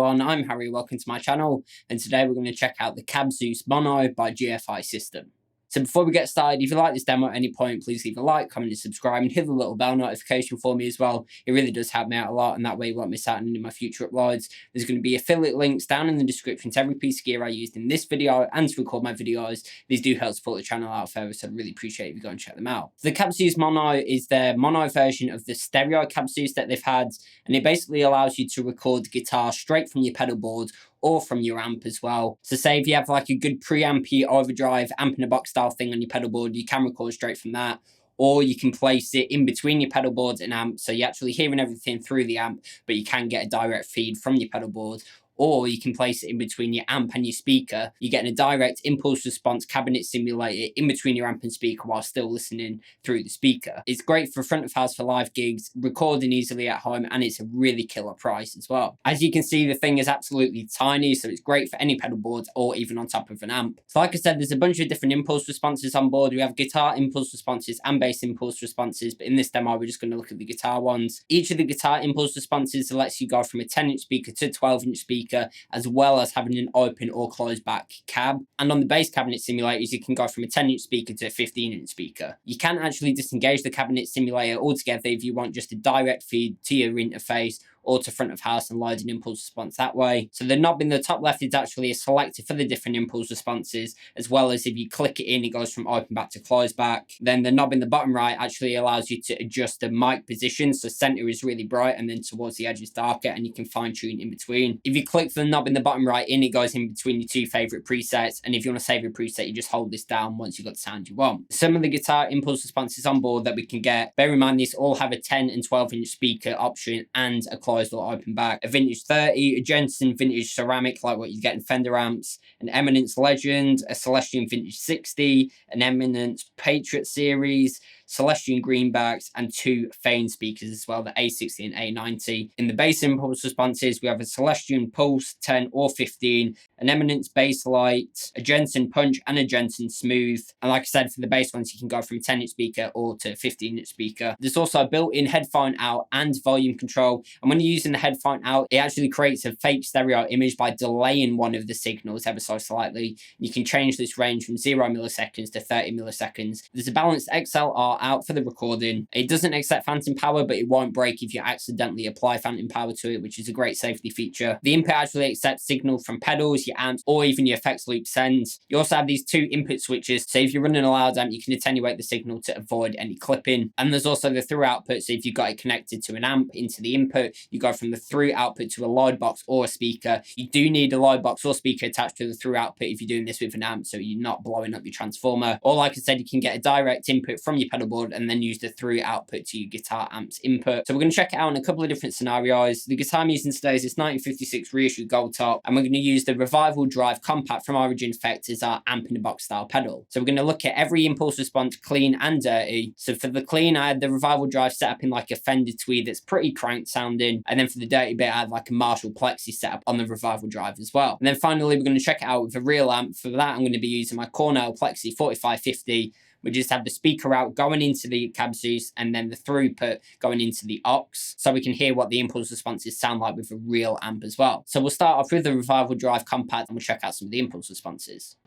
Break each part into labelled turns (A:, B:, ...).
A: everyone, I'm Harry, welcome to my channel, and today we're going to check out the Cabzeus Mono by GFI System. So before we get started, if you like this demo at any point, please leave a like, comment and subscribe, and hit the little bell notification for me as well. It really does help me out a lot, and that way you won't miss out on any of my future uploads. There's going to be affiliate links down in the description to every piece of gear I used in this video and to record my videos. These do help support the channel out further, so I'd really appreciate if you go and check them out. The Cabzeus Mono is their mono version of the stereo Cabzeus that they've had, and it basically allows you to record guitar straight from your pedal board or from your amp as well. So say if you have like a good preampy overdrive amp in a box style thing on your pedal board, you can record straight from that, or you can place it in between your pedal board and amp, so you're actually hearing everything through the amp, but you can get a direct feed from your pedal board. Or you can place it in between your amp and your speaker. You're getting a direct impulse response cabinet simulator in between your amp and speaker while still listening through the speaker. It's great for front of house for live gigs, recording easily at home, and it's a really killer price as well. As you can see, the thing is absolutely tiny, so it's great for any pedal board or even on top of an amp. So like I said, there's a bunch of different impulse responses on board. We have guitar impulse responses and bass impulse responses, but in this demo, we're just going to look at the guitar ones. Each of the guitar impulse responses lets you go from a 10-inch speaker to a 12-inch speaker, as well as having an open or closed back cab. And on the bass cabinet simulators, you can go from a 10-inch speaker to a 15-inch speaker. You can actually disengage the cabinet simulator altogether if you want just a direct feed to your interface or to front of house and load an impulse response that way. So the knob in the top left is actually a selector for the different impulse responses, as well as if you click it in, it goes from open back to closed back. Then the knob in the bottom right actually allows you to adjust the mic position, so center is really bright and then towards the edge is darker, and you can fine tune in between. If you click the knob in the bottom right in, it goes in between your two favorite presets, and if you want to save your preset, you just hold this down once you've got the sound you want. Some of the guitar impulse responses on board that we can get, bear in mind these all have a 10 and 12-inch speaker option and a closed or open back, a vintage 30, a Gibson vintage ceramic like what you get in Fender amps, an Eminence Legend, a Celestion vintage 60, an Eminence Patriot series, Celestion greenbacks, and two Fane speakers as well, the A60 and A90. In the bass impulse responses, we have a Celestion Pulse 10 or 15, an Eminence Bass Light, a Jensen Punch, and a Jensen Smooth. And like I said, for the bass ones, you can go from a 10-inch speaker or to a 15-inch speaker. There's also a built-in headphone out and volume control. And when you're using the headphone out, it actually creates a fake stereo image by delaying one of the signals ever so slightly. You can change this range from 0 milliseconds to 30 milliseconds. There's a balanced XLR out for the recording. It doesn't accept phantom power, but it won't break if you accidentally apply phantom power to it, which is a great safety feature. The input actually accepts signal from pedals, your amps, or even your effects loop sends. You also have these two input switches, so if you're running a loud amp, you can attenuate the signal to avoid any clipping. And there's also the through output, so if you've got it connected to an amp into the input, you go from the through output to a load box or a speaker. You do need a load box or speaker attached to the through output if you're doing this with an amp, so you're not blowing up your transformer. Or like I said, you can get a direct input from your pedal board and then use the through output to your guitar amp's input. So we're going to check it out in a couple of different scenarios. The guitar I'm using today is this 1956 Reissue Goldtop, and we're going to use the RevivalDrive Compact from Origin Effects as our amp in a box style pedal. So we're going to look at every impulse response clean and dirty. So for the clean, I had the RevivalDrive set up in like a Fender Tweed that's pretty cranked sounding, and then for the dirty bit, I had like a Marshall Plexi setup on the RevivalDrive as well. And then finally, we're going to check it out with a real amp. For that, I'm going to be using my Cornell Plexi 4550. We just have the speaker out going into the Cabzeus and then the throughput going into the aux, so we can hear what the impulse responses sound like with a real amp as well. So we'll start off with the RevivalDrive Compact and we'll check out some of the impulse responses.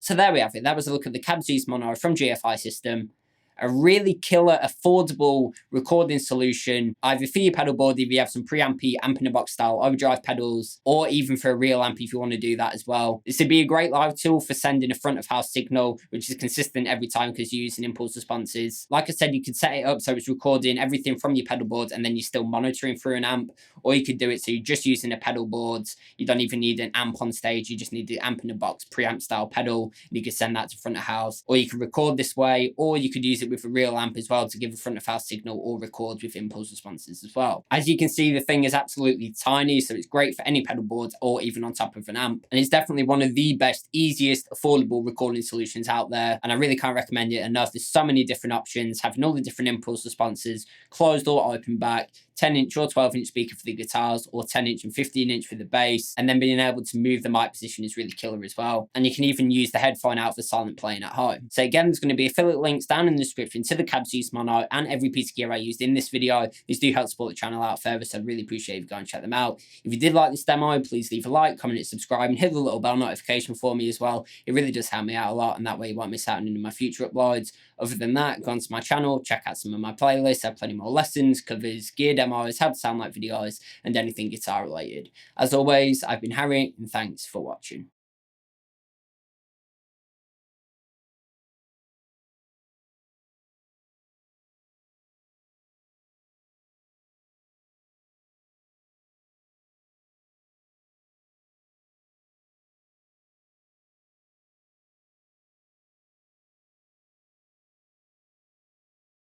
A: So there we have it. That was a look at the Cabzeus Mono from GFI System. A really killer, affordable recording solution, either for your pedal board if you have some preampy amp in a box style overdrive pedals, or even for a real amp if you want to do that as well. This would be a great live tool for sending a front of house signal, which is consistent every time because you're using impulse responses. Like I said, you could set it up so it's recording everything from your pedal board and then you're still monitoring through an amp, or you could do it so you're just using a pedal board. You don't even need an amp on stage, you just need the amp in a box preamp style pedal, and you could send that to front of house, or you could record this way, or you could use it with a real amp as well to give a front of house signal or record with impulse responses as well. As you can see, the thing is absolutely tiny, so it's great for any pedal boards or even on top of an amp, and it's definitely one of the best, easiest, affordable recording solutions out there, and I really can't recommend it enough. There's so many different options, having all the different impulse responses, closed or open back, 10-inch or 12-inch speaker for the guitars, or 10-inch and 15-inch for the bass, and then being able to move the mic position is really killer as well. And you can even use the headphone out for silent playing at home. So again, there's going to be affiliate links down in the description to the Cabzeus Mono and every piece of gear I used in this video. These do help support the channel out further, so I'd really appreciate if you go and check them out. If you did like this demo, please leave a like, comment, and subscribe, and hit the little bell notification for me as well. It really does help me out a lot, and that way you won't miss out on any of my future uploads. Other than that, go onto my channel, check out some of my playlists. I have plenty more lessons, covers, gear demos, how to sound like videos, and anything guitar related. As always, I've been Harry, and thanks for watching.